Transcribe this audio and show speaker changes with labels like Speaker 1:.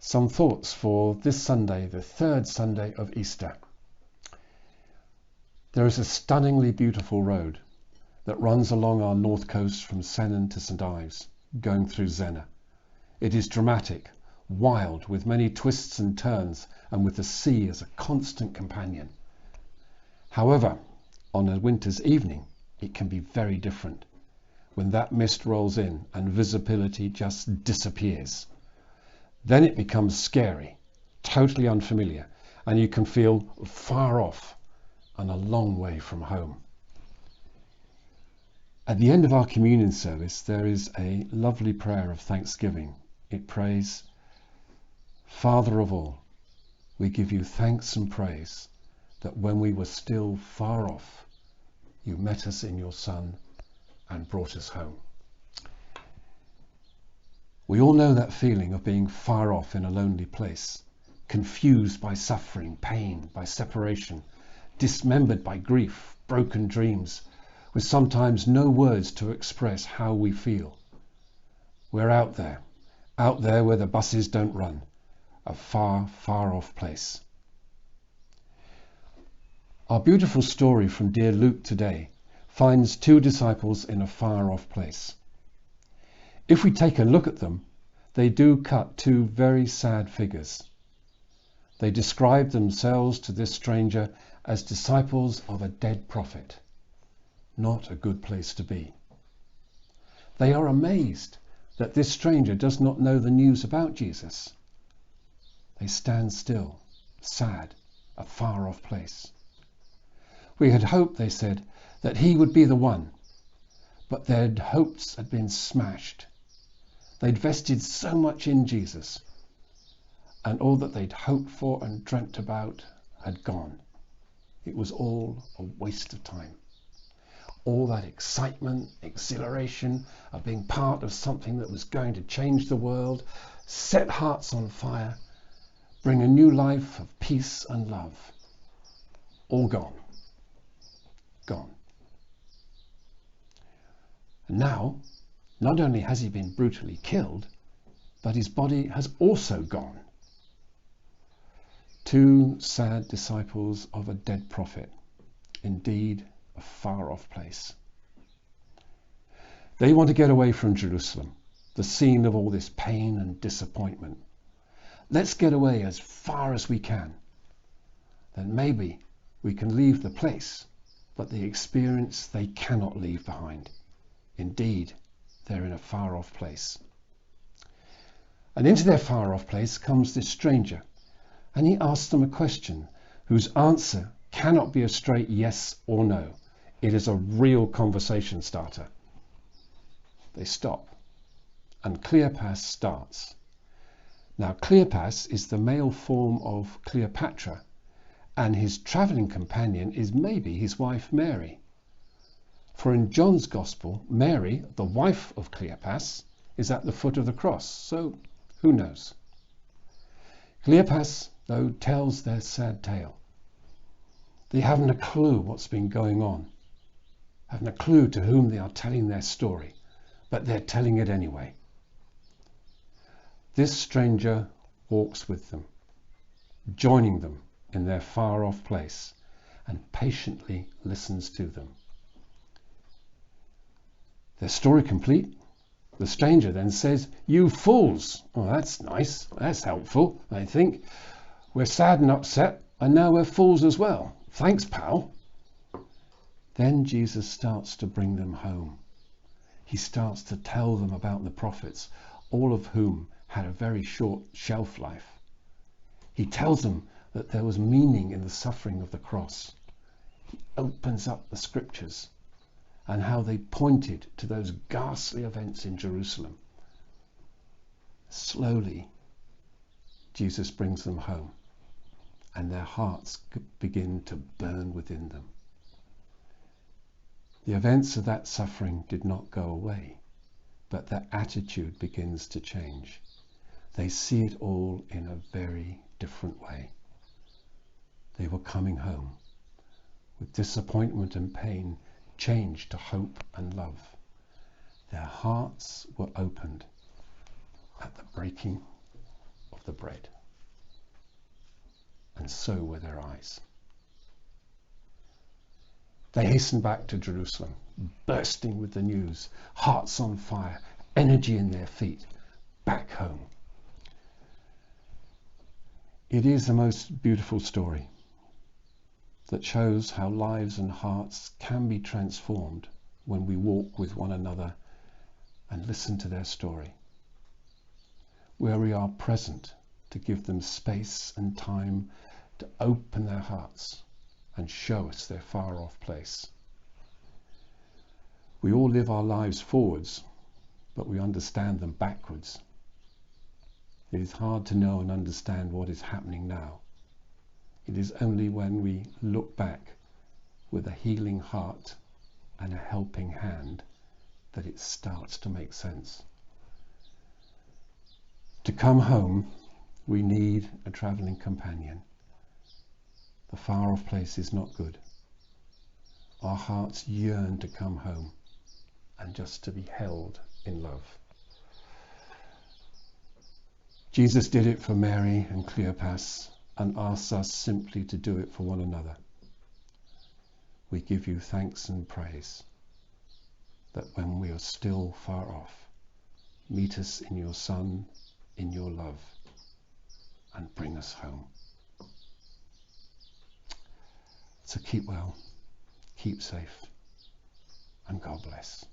Speaker 1: Some thoughts for this Sunday, the third Sunday of Easter. There is a stunningly beautiful road that runs along our north coast from Senan to St Ives, going through Zena. It is dramatic, wild, with many twists and turns, and with the sea as a constant companion. However, on a winter's evening, it can be very different, when that mist rolls in and visibility just disappears. Then it becomes scary, totally unfamiliar, and you can feel far off and a long way from home. At the end of our communion service, there is a lovely prayer of thanksgiving. It prays, "Father of all, we give you thanks and praise that when we were still far off, you met us in your Son and brought us home." We all know that feeling of being far off in a lonely place, confused by suffering, pain, by separation, dismembered by grief, broken dreams, with sometimes no words to express how we feel. We're out there where the buses don't run, a far, far off place. Our beautiful story from dear Luke today finds two disciples in a far off place. If we take a look at them, they do cut two very sad figures. They describe themselves to this stranger as disciples of a dead prophet. Not a good place to be. They are amazed that this stranger does not know the news about Jesus. They stand still, sad, a far off place. We had hoped, they said, that he would be the one, but their hopes had been smashed. They'd vested so much in Jesus, and all that they'd hoped for and dreamt about had gone. It was all a waste of time. All that excitement, exhilaration of being part of something that was going to change the world, set hearts on fire, bring a new life of peace and love. All gone. Gone. And now, not only has he been brutally killed, but his body has also gone. Two sad disciples of a dead prophet. Indeed, a far off place. They want to get away from Jerusalem, the scene of all this pain and disappointment. Let's get away as far as we can. Then maybe we can leave the place, but the experience they cannot leave behind. Indeed, they're in a far off place. And into their far off place comes this stranger, and he asks them a question whose answer cannot be a straight yes or no. It is a real conversation starter. They stop, and Cleopas starts. Now, Cleopas is the male form of Cleopatra, and his travelling companion is maybe his wife Mary. For in John's Gospel, Mary, the wife of Cleopas, is at the foot of the cross, so who knows? Cleopas, though, tells their sad tale. They haven't a clue what's been going on, haven't a clue to whom they are telling their story, but they're telling it anyway. This stranger walks with them, joining them in their far off place, and patiently listens to them. Their story complete, the stranger then says, "You fools." Oh, that's nice. That's helpful, I think. We're sad and upset, and now we're fools as well. Thanks, pal. Then Jesus starts to bring them home. He starts to tell them about the prophets, all of whom had a very short shelf life. He tells them that there was meaning in the suffering of the cross. He opens up the scriptures and how they pointed to those ghastly events in Jerusalem. Slowly, Jesus brings them home, and their hearts begin to burn within them. The events of that suffering did not go away, but their attitude begins to change. They see it all in a very different way. They were coming home, with disappointment and pain changed to hope and love. Their hearts were opened at the breaking of the bread. And so were their eyes. They hastened back to Jerusalem, bursting with the news, hearts on fire, energy in their feet, back home. It is the most beautiful story that shows how lives and hearts can be transformed when we walk with one another and listen to their story, where we are present to give them space and time to open their hearts and show us their far off place. We all live our lives forwards, but we understand them backwards. It is hard to know and understand what is happening now. It is only when we look back with a healing heart and a helping hand that it starts to make sense. To come home, we need a travelling companion. The far off place is not good. Our hearts yearn to come home and just to be held in love. Jesus did it for Mary and Cleopas and asks us simply to do it for one another. We give you thanks and praise that when we are still far off, meet us in your Son, in your love, and bring us home. So keep well, keep safe, and God bless.